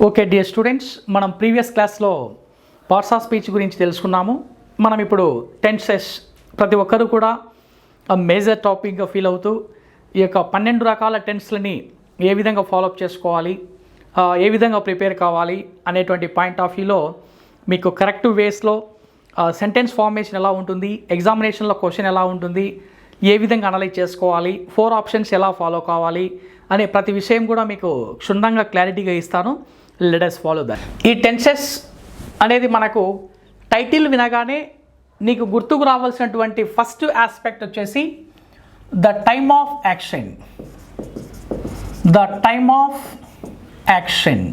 Okay dear students, మనం previous క్లాస్లో parts of speech గురించి తెలుసుకున్నాము. మనం ఇప్పుడు టెన్సెస్ ప్రతి ఒక్కరూ కూడా మేజర్ టాపిక్గా ఫీల్ అవుతూ ఈ యొక్క 12 రకాల టెన్స్లని ఏ విధంగా ఫాలోఅప్ చేసుకోవాలి, ఏ విధంగా ప్రిపేర్ కావాలి అనేటువంటి పాయింట్ ఆఫ్ వ్యూలో మీకు కరెక్ట్ వేస్లో సెంటెన్స్ ఫార్మేషన్ ఎలా ఉంటుంది, ఎగ్జామినేషన్లో క్వశ్చన్ ఎలా ఉంటుంది, ఏ విధంగా అనలైజ్ చేసుకోవాలి, 4 ఆప్షన్స్ ఎలా ఫాలో కావాలి అనే ప్రతి విషయం కూడా మీకు క్షుణ్ణంగా క్లారిటీగా ఇస్తాను. Let us follow that. ఈ టెన్సెస్ అనేది మనకు టైటిల్ వినగానే నీకు గుర్తుకు రావాల్సినటువంటి ఫస్ట్ ఆస్పెక్ట్ వచ్చేసి the time of action. The time of action.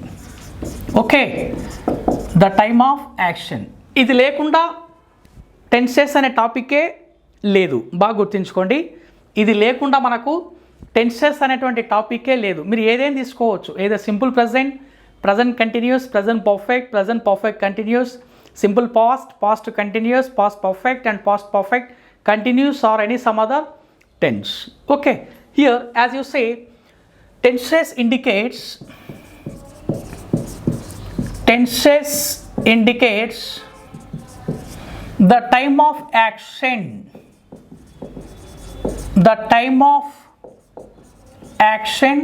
Okay, the time of action. ఇది లేకుండా టెన్సెస్ అనే టాపికే లేదు. బాగా గుర్తుంచుకోండి, ఇది లేకుండా మనకు టెన్సెస్ అనేటువంటి టాపికే లేదు. మీరు ఏదైనా తీసుకోవచ్చు, ఏదో simple present, present continuous, present perfect, present perfect continuous, simple past, past continuous, past perfect and past perfect continuous or any some other tense. Okay, here as you say, tenses indicates the time of action, the time of action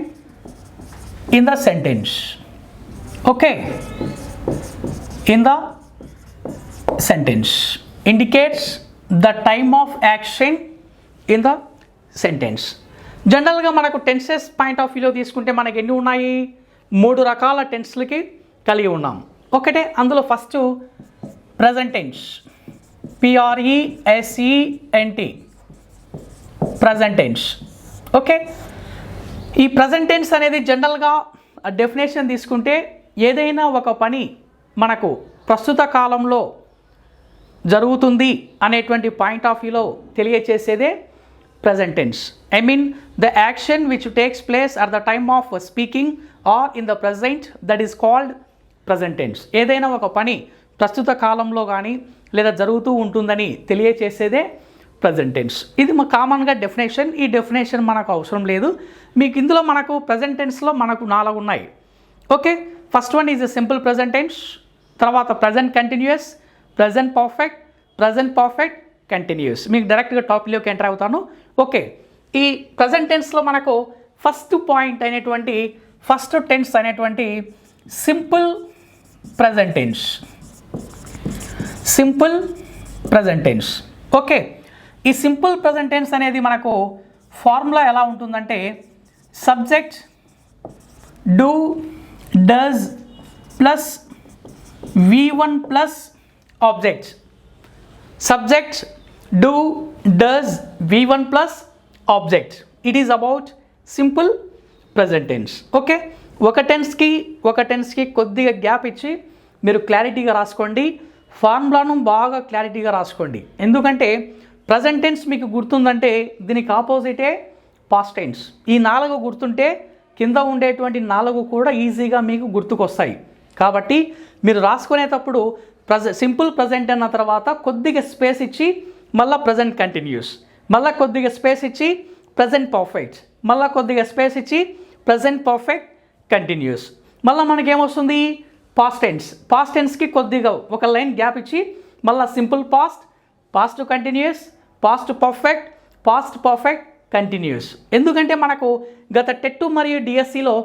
in the sentence. Okay, in the sentence indicates the time of action in the sentence. జనరల్గా మనకు tenses point of వ్యూలో తీసుకుంటే మనకి ఎన్ని ఉన్నాయి? 3 రకాల టెన్స్లకి కలిగి ఉన్నాం. ఒకటే అందులో first present tense, PRESENT, present tense. Okay, ఈ ప్రజెంట్ టెన్స్ అనేది జనరల్గా డెఫినేషన్ తీసుకుంటే ఏదైనా ఒక పని మనకు ప్రస్తుత కాలంలో జరుగుతుంది అనేటువంటి పాయింట్ ఆఫ్ వ్యూలో తెలియచేసేదే present tense. I mean the action which takes place at the time of speaking or in the present, that is called present tense. ఏదైనా ఒక పని ప్రస్తుత కాలంలో కానీ లేదా జరుగుతూ ఉంటుందని తెలియచేసేదే present tense. ఇది మా కామన్గా డెఫినేషన్. ఈ డెఫినేషన్ మనకు అవసరం లేదు. మీకు ఇందులో మనకు present tenseలో మనకు 4 ఉన్నాయి. Okay, first one is a simple present tense, తర్వాత present continuous, present perfect, present perfect continuous. మీకు డైరెక్ట్గా టాపిక్లోకి ఎంటర్ అవుతాను. ఓకే, ఈ ప్రజెంట్ టెన్స్లో మనకు ఫస్ట్ పాయింట్ అయినటువంటి ఫస్ట్ టెన్స్ అనేటువంటి simple present tense. Simple present tense. Okay, ఈ సింపుల్ ప్రజెంట్ టెన్స్ అనేది మనకు ఫార్ములా ఎలా ఉంటుందంటే subject do does plus V1 plus object. Subject do, does, V1 plus object. It is about simple present tense. Okay, ఒక టెన్స్కి కొద్దిగా gap ఇచ్చి మీరు క్లారిటీగా రాసుకోండి. ఫార్ములాను బాగా క్లారిటీగా రాసుకోండి. ఎందుకంటే ప్రజెంట్ టెన్స్ మీకు గుర్తుందంటే దీనికి ఆపోజిటే పాస్ట్ టెన్స్. ఈ 4 గుర్తుంటే కింద ఉండేటువంటి 4 కూడా ఈజీగా మీకు గుర్తుకొస్తాయి. కాబట్టి మీరు రాసుకునేటప్పుడు సింపుల్ ప్రజెంట్ అన్న తర్వాత కొద్దిగా స్పేస్ ఇచ్చి మళ్ళీ ప్రజెంట్ కంటిన్యూస్, మళ్ళీ కొద్దిగా స్పేస్ ఇచ్చి ప్రజెంట్ పర్ఫెక్ట్, మళ్ళీ కొద్దిగా స్పేస్ ఇచ్చి ప్రజెంట్ పర్ఫెక్ట్ కంటిన్యూస్, మళ్ళీ మనకేమొస్తుంది పాస్ట్ టెన్స్. పాస్ట్ టెన్స్కి కొద్దిగా ఒక లైన్ గ్యాప్ ఇచ్చి మళ్ళీ simple past, past continuous, past perfect, past perfect continuous. ఎందుకంటే మనకు గత టెట్ మరియు డిఎస్సిలో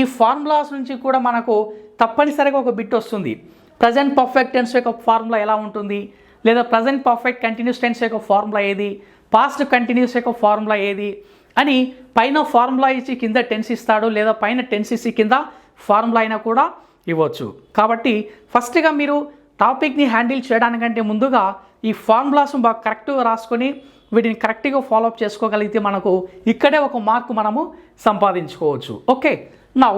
ఈ ఫార్ములాస్ నుంచి కూడా మనకు తప్పనిసరిగా ఒక బిట్ వస్తుంది. ప్రజెంట్ పర్ఫెక్ట్ టెన్స్ యొక్క ఫార్ములా ఎలా ఉంటుంది, లేదా ప్రజెంట్ పర్ఫెక్ట్ కంటిన్యూస్ టెన్స్ యొక్క ఫార్ములా ఏది, పాస్ట్ కంటిన్యూస్ యొక్క ఫార్ములా ఏది అని పైన ఫార్ములా ఇచ్చి కింద టెన్స్ ఇస్తాడు, లేదా పైన టెన్స్ ఇచ్చి కింద ఫార్ములా అయినా కూడా ఇవ్వచ్చు. కాబట్టి ఫస్ట్గా మీరు టాపిక్ని హ్యాండిల్ చేయడానికంటే ముందుగా ఈ ఫార్ములాస్ బాగా కరెక్ట్గా రాసుకొని వీటిని కరెక్ట్గా ఫాలోఅప్ చేసుకోగలిగితే మనకు ఇక్కడే ఒక మార్కు మనము సంపాదించుకోవచ్చు. Okay, now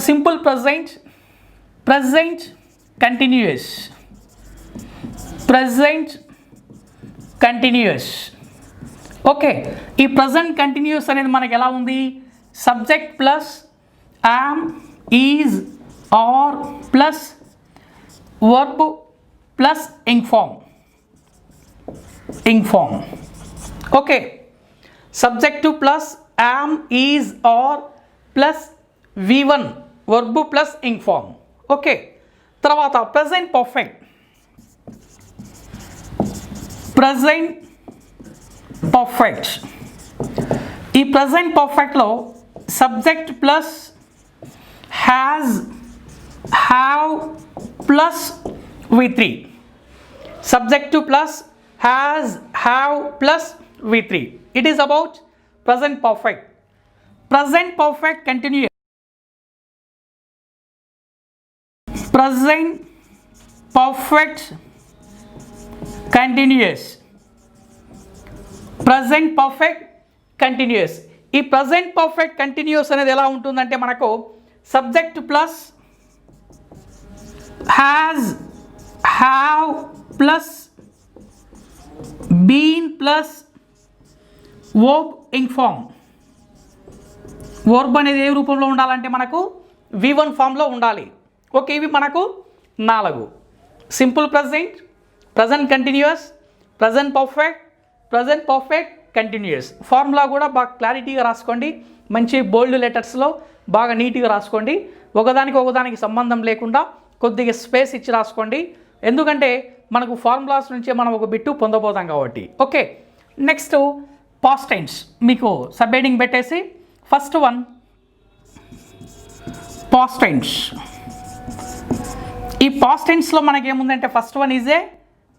simple present, present continuous, present continuous. Okay, ఈ ప్రజెంట్ కంటిన్యూస్ అనేది మనకి ఎలా ఉంది? Subject plus am, is, are plus verb plus ing form. Okay, subject plus am, is, are plus V1 verb plus ing form. Okay, తర్వాత present perfect. Present perfect, ఈ ప్రజెంట్ పర్ఫెక్ట్లో subject plus has, have plus V3. Subject plus has, have plus V3. It is about present perfect. Present perfect continuous. Present perfect continuous. Present perfect continuous. ఈ present perfect continuous అనేది ఎలా ఉంటుందంటే మనకు subject plus has, have plus been plus verb ing form. Verb అనేది ఏ రూపంలో ఉండాలంటే మనకు V1 ఫామ్లో ఉండాలి. ఓకే, ఇవి మనకు 4: simple present, present continuous, present perfect, present perfect continuous. Formula కూడా బాగా క్లారిటీగా రాసుకోండి, మంచి బోల్డ్ లెటర్స్లో బాగా నీట్గా రాసుకోండి. ఒకదానికి సంబంధం లేకుండా కొద్దిగా స్పేస్ ఇచ్చి రాసుకోండి, ఎందుకంటే మనకు ఫార్ములాస్ నుంచే మనం ఒక బిట్టు పొందబోతాం కాబట్టి. Okay, next past tense. మీకు సబ్ హెడింగ్ పెట్టేసి ఫస్ట్ వన్ పాస్ట్ టెన్స్. ఈ పాస్ట్ టెన్స్లో మనకి ఏముందంటే first one is a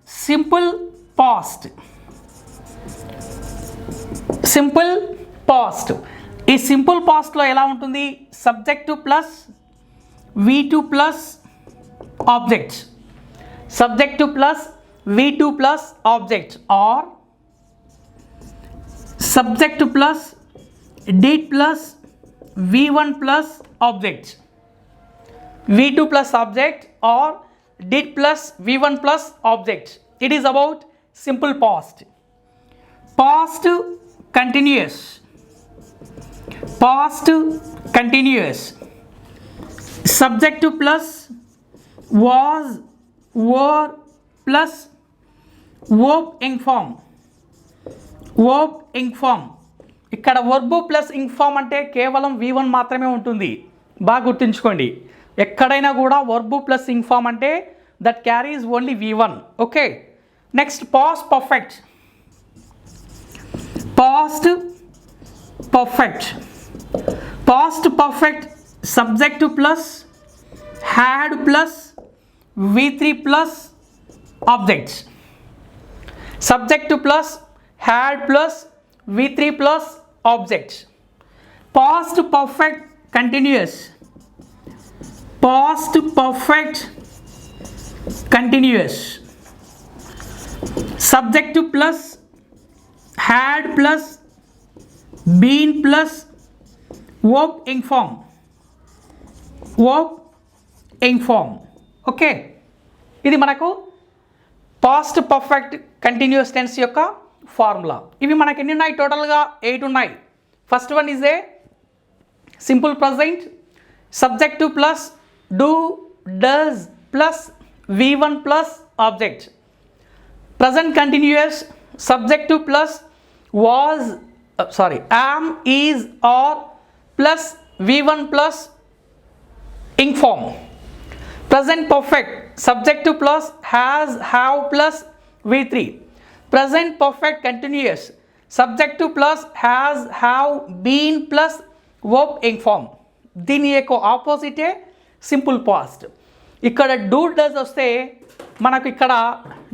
simple past. Simple past. ఈ సింపుల్ పాస్ట్లో ఎలా ఉంటుంది? Subject plus V2 plus object. Subject plus V2 plus object, or subject plus did plus V1 plus object. V2 plus object or did plus V1 plus object. It is about simple past. Past continuous. Past continuous. Subject plus was, were plus verb ing form. Verb ing form. ఇక్కడ verb plus ing form అంటే కేవలం V1 మాత్రమే ఉంటుంది. బాగా గుర్తుంచుకోండి, ఎక్కడైనా కూడా verb plus ing form అంటే that carries only V1. Okay, next past perfect. Past perfect. Past perfect subject plus had plus V3 plus objects. Subject plus had plus V3 plus objects. Past perfect continuous. Past perfect continuous. Subject plus had plus been plus verb ing form. Verb ing form. Okay, ఇది మనకు past perfect continuous tense యొక్క formula. ఇవి మనకి ఎన్ని ఉన్నాయి? టోటల్గా 8 ఉన్నాయి. First one is a simple present. Subject plus do, does plus V1 plus object. Present continuous. Subject plus was, am, is, or plus V1 plus ing form. Present perfect. Subject plus has, have plus V3. Present perfect continuous. Subject plus has, have, been plus verb ing form. దీని యొక్క ఆపోజిటే simple past. ఇక్కడ do does వస్తే మనకు ఇక్కడ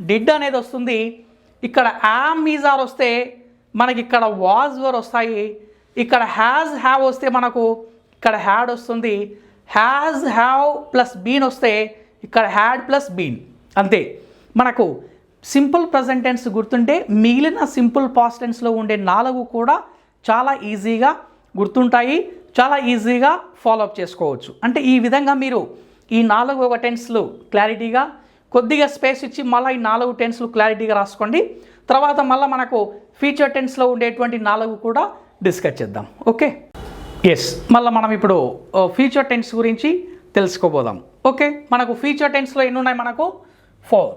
did అనేది వస్తుంది. ఇక్కడ yam is are వస్తే మనకి ఇక్కడ వాజ్ వర్ వస్తాయి. ఇక్కడ హ్యాజ్ హ్యావ్ వస్తే మనకు ఇక్కడ హ్యాడ్ వస్తుంది. హ్యాజ్ హ్యావ్ ప్లస్ బీన్ వస్తే ఇక్కడ హ్యాడ్ ప్లస్ బీన్. అంతే. మనకు సింపుల్ ప్రజెంట్ టెన్స్ గుర్తుంటే మిగిలిన సింపుల్ పాస్ట్ టెన్స్లో ఉండే 4 కూడా చాలా ఈజీగా గుర్తుంటాయి, చాలా ఈజీగా ఫాలోఅప్ చేసుకోవచ్చు. అంటే ఈ విధంగా మీరు ఈ 4 టెన్స్లు క్లారిటీగా కొద్దిగా స్పేస్ ఇచ్చి మళ్ళీ ఈ 4 టెన్స్లు క్లారిటీగా రాసుకోండి. తర్వాత మళ్ళీ మనకు ఫ్యూచర్ టెన్స్లో ఉండేటువంటి 4 కూడా డిస్కస్ చేద్దాం. ఓకే, ఎస్, మళ్ళీ మనం ఇప్పుడు ఫ్యూచర్ టెన్స్ గురించి తెలుసుకోబోదాం. ఓకే, మనకు ఫ్యూచర్ టెన్స్లో ఎన్ని ఉన్నాయి? మనకు 4.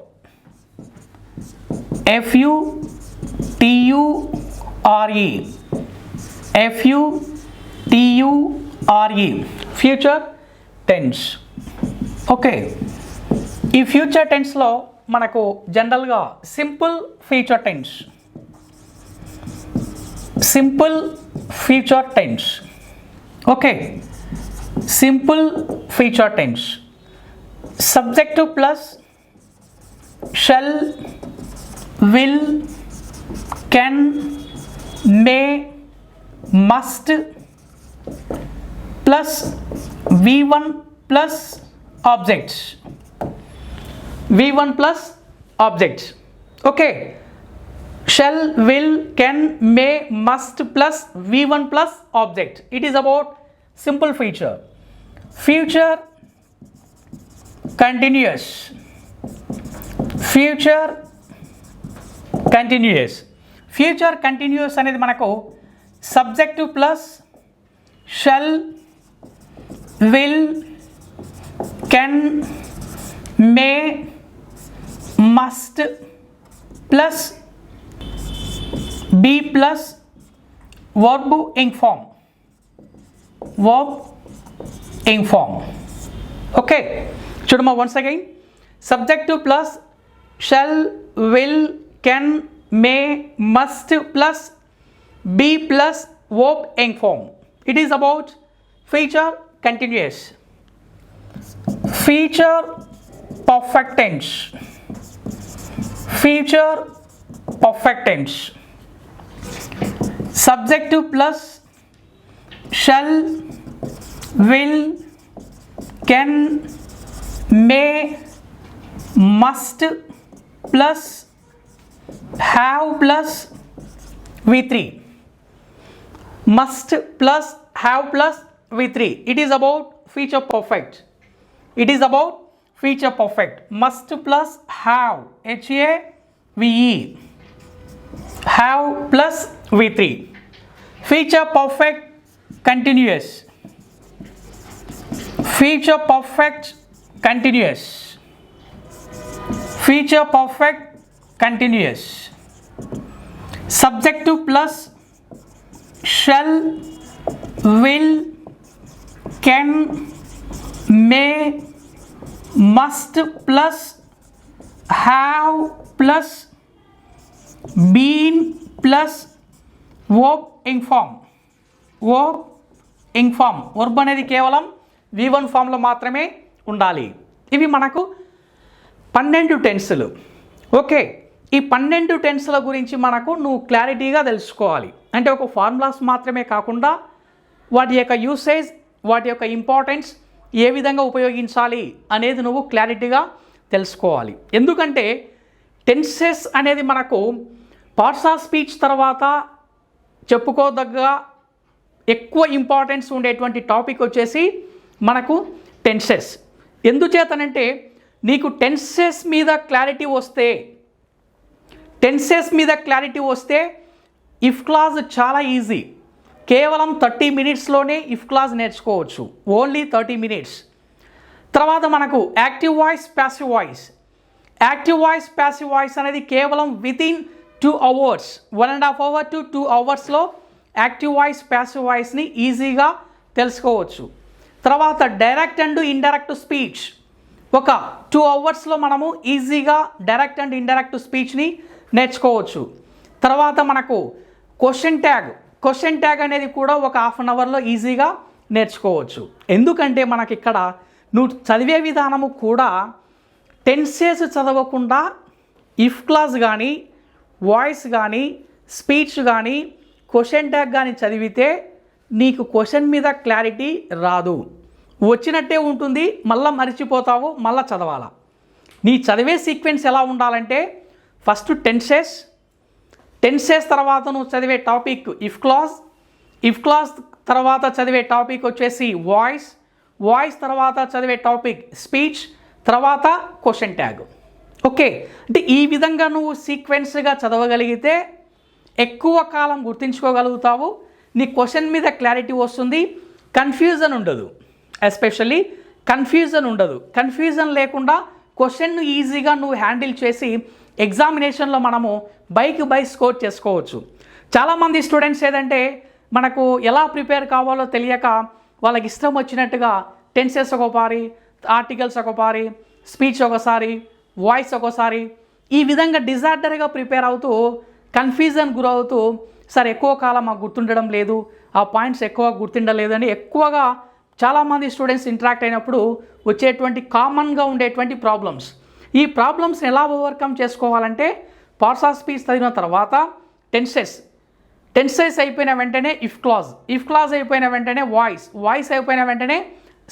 FUTURE. FUTURE. Future tense. Okay, ఈ ఫ్యూచర్ టెన్స్లో మనకు జనరల్గా simple future tense, simple future tense. Okay, simple future tense subject plus shall, will, can, may, must plus V1 plus objects, V1 plus objects. Okay, shall, will, can, may, must plus V1 plus object. It is about simple future. Future continuous, future continuous. Future continuous అనేది మనకు subject plus shall, will, can, may, must plus be plus verb in form, verb in form. Okay, chudama once again, subject plus shall, will, can, may, must plus be plus verb in form. It is about future continuous. Future perfect tense, future perfect tense subject plus shall, will, can, may, must plus have plus V3, must plus have plus V3. It is about future perfect. It is about future perfect. Must plus have, HAVE, have plus V3. Future perfect continuous, future perfect continuous, future perfect continuous subject plus shall, will, can, may, must plus have plus been plus verb in form, verb in form. Verb అనేది కేవలం V1 ఫామ్లో మాత్రమే ఉండాలి. ఇవి మనకు 12 టెన్సులు. Okay, ఈ 12 టెన్సుల గురించి మనకు నువ్వు క్లారిటీగా తెలుసుకోవాలి. అంటే ఒక ఫార్ములాస్ మాత్రమే కాకుండా వాటి యొక్క యూసేజ్, వాటి యొక్క ఇంపార్టెన్స్, ఏ విధంగా ఉపయోగించాలి అనేది నువ్వు క్లారిటీగా తెలుసుకోవాలి. ఎందుకంటే టెన్సెస్ అనేది మనకు పార్ట్స్ ఆఫ్ స్పీచ్ తర్వాత చెప్పుకోదగ్గ ఎక్కువ ఇంపార్టెన్స్ ఉండేటువంటి టాపిక్ వచ్చేసి మనకు టెన్సెస్. ఎందుచేతనంటే నీకు టెన్సెస్ మీద క్లారిటీ వస్తే, టెన్సెస్ మీద క్లారిటీ వస్తే ఇఫ్ క్లాజ్ చాలా ఈజీ. కేవలం 30 మినిట్స్లోనే ఇఫ్ క్లాజ్ నేర్చుకోవచ్చు, ఓన్లీ 30 మినిట్స్. తర్వాత మనకు active voice, passive voice. Active voice, passive voice అనేది కేవలం within 2 hours, 1.5 hour to 2 hours active voice, passive వాయిస్ని ఈజీగా తెలుసుకోవచ్చు. తర్వాత డైరెక్ట్ అండ్ ఇండైరెక్ట్ స్పీచ్ ఒక 2 hours మనము ఈజీగా డైరెక్ట్ అండ్ ఇండైరెక్ట్ స్పీచ్ని నేర్చుకోవచ్చు. తర్వాత మనకు క్వశ్చన్ ట్యాగ్ అనేది కూడా ఒక 1/2 hour ఈజీగా నేర్చుకోవచ్చు. ఎందుకంటే మనకి ఇక్కడ నువ్వు చదివే విధానము కూడా టెన్సెస్ చదవకుండా ఇఫ్ క్లాజ్ కానీ, వాయిస్ కానీ, స్పీచ్ కానీ, క్వశ్చన్ ట్యాగ్ కానీ చదివితే నీకు క్వశ్చన్ మీద క్లారిటీ రాదు. వచ్చినట్టే ఉంటుంది, మళ్ళీ మర్చిపోతావు, మళ్ళీ చదవాలా. నీ చదివే సీక్వెన్స్ ఎలా ఉండాలంటే ఫస్ట్ టెన్సెస్ తర్వాత నువ్వు చదివే టాపిక్ ఇఫ్ క్లాజ్ తర్వాత చదివే టాపిక్ వచ్చేసి వాయిస్ తర్వాత చదివే టాపిక్ స్పీచ్, తర్వాత క్వశ్చన్ ట్యాగ్. ఓకే, అంటే ఈ విధంగా నువ్వు సీక్వెన్స్గా చదవగలిగితే ఎక్కువ కాలం గుర్తుంచుకోగలుగుతావు. నీ క్వశ్చన్ మీద క్లారిటీ వస్తుంది, కన్ఫ్యూజన్ ఉండదు. ఎస్పెషల్లీ కన్ఫ్యూజన్ ఉండదు. కన్ఫ్యూజన్ లేకుండా క్వశ్చన్ను ఈజీగా నువ్వు హ్యాండిల్ చేసి ఎగ్జామినేషన్లో మనము బై స్కోర్ చేసుకోవచ్చు. చాలామంది స్టూడెంట్స్ ఏదంటే మనకు ఎలా ప్రిపేర్ కావాలో తెలియక వాళ్ళకి ఇష్టం వచ్చినట్టుగా టెన్సెస్ ఒకసారి, ఆర్టికల్స్ ఒకసారి, స్పీచ్ ఒకసారి, వాయిస్ ఒకసారి, ఈ విధంగా డిజార్డర్గా ప్రిపేర్ అవుతూ కన్ఫ్యూజన్ గురవుతూ సార్ ఎక్కువ కాలం మాకు గుర్తుండడం లేదు, ఆ పాయింట్స్ ఎక్కువ గుర్తుండలేదని ఎక్కువగా చాలామంది స్టూడెంట్స్ ఇంటరాక్ట్ అయినప్పుడు వచ్చేటువంటి కామన్గా ఉండేటువంటి ప్రాబ్లమ్స్. ఈ ప్రాబ్లమ్స్ ఎలా ఓవర్కమ్ చేసుకోవాలంటే పార్ట్స్ ఆఫ్ స్పీచ్ చదివిన తర్వాత టెన్సెస్ అయిపోయిన వెంటనే ఇఫ్ క్లాజ్ అయిపోయిన వెంటనే వాయిస్ అయిపోయిన వెంటనే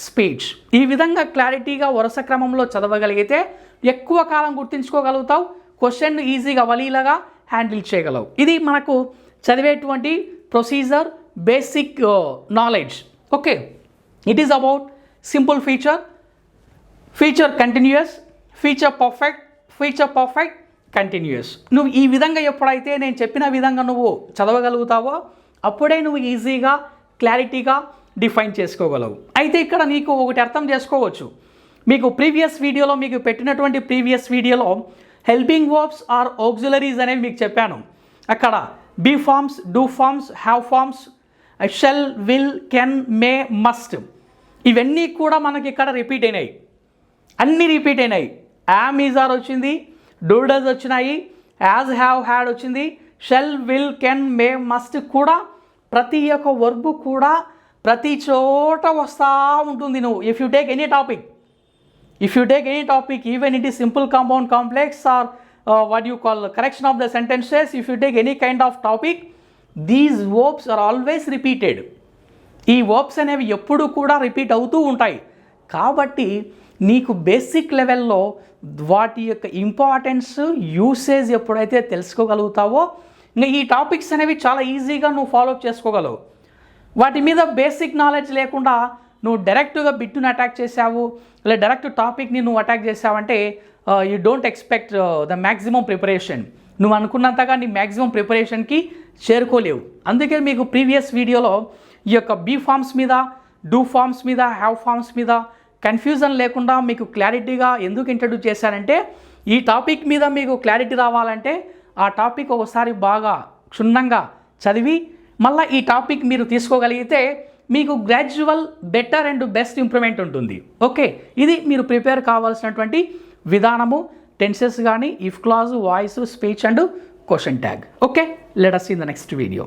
స్పీచ్, ఈ విధంగా క్లారిటీగా వరుస క్రమంలో చదవగలిగితే ఎక్కువ కాలం గుర్తుంచుకోగలుగుతావు, క్వశ్చన్ ఈజీగా వలీలాగా హ్యాండిల్ చేయగలవు. ఇది మనకు చదివేటువంటి procedure, basic knowledge. Okay, it is about simple future continuous, future perfect continuous. నువ్వు ఈ విధంగా ఎప్పుడైతే నేను చెప్పిన విధంగా నువ్వు చదవగలుగుతావో అప్పుడే నువ్వు ఈజీగా క్లారిటీగా డిఫైన్ చేసుకోగలవు. అయితే ఇక్కడ నీకు ఒకటి అర్థం చేసుకోవచ్చు, మీకు ప్రీవియస్ వీడియోలో మీకు పెట్టినటువంటి ప్రీవియస్ వీడియోలో హెల్పింగ్ వర్బ్స్ ఆర్ ఆక్సిలరీస్ అనేవి మీకు చెప్పాను. అక్కడ be forms, do forms, have forms, shall, will, can, may, must, ఇవన్నీ కూడా మనకి ఇక్కడ రిపీట్ అయినాయి. అన్నీ రిపీట్ అయినాయి. యామ్, ఈజ్, ఆర్ వచ్చింది, డూ, డస్ వచ్చినాయి, యాజ్, హ్యావ్, హ్యాడ్ వచ్చింది, shall, will, can, may, must కూడా ప్రతి ఒక్క వర్బ్ కూడా ప్రతి చోట వస్తూ ఉంటుంది. నువ్వు if you take any topic even it is simple, compound, complex or what you call correction of the sentences, if you take any kind of topic, these verbs are always repeated. ఈ verbs అనేవి ఎప్పుడు కూడా repeat అవుతూ ఉంటాయి. కాబట్టి నీకు basic లెవెల్లో వాటి యొక్క ఇంపార్టెన్స్, యూసేజ్ ఎప్పుడైతే తెలుసుకోగలుగుతావో ఇంకా ఈ టాపిక్స్ అనేవి చాలా ఈజీగా నువ్వు ఫాలోఅప్ చేసుకోగలవు. వాటి మీద బేసిక్ నాలెడ్జ్ లేకుండా నువ్వు డైరెక్ట్గా బిట్టును అటాక్ చేసావు, లేదా డైరెక్ట్ టాపిక్ని నువ్వు అటాక్ చేసావంటే you don't expect the maximum preparation. నువ్వు అనుకున్నంతగా నీ మ్యాక్సిమం ప్రిపరేషన్కి చేరుకోలేవు. అందుకే మీకు ప్రీవియస్ వీడియోలో ఈ యొక్క బీ ఫార్మ్స్ మీద, డూ ఫార్మ్స్ మీద, హ్యావ్ ఫార్మ్స్ మీద కన్ఫ్యూజన్ లేకుండా మీకు క్లారిటీగా ఎందుకు ఇంట్రడ్యూస్ చేశానంటే ఈ టాపిక్ మీద మీకు క్లారిటీ రావాలంటే ఆ టాపిక్ ఒకసారి బాగా క్షుణ్ణంగా చదివి మళ్ళీ ఈ టాపిక్ మీరు తీసుకోగలిగితే మీకు gradual better and best improvement ఉంటుంది. ఓకే, ఇది మీరు ప్రిపేర్ కావాల్సినటువంటి విధానము. టెన్సెస్ కానీ, if clause, voice, speech and question tag. Okay, let us see in the next video.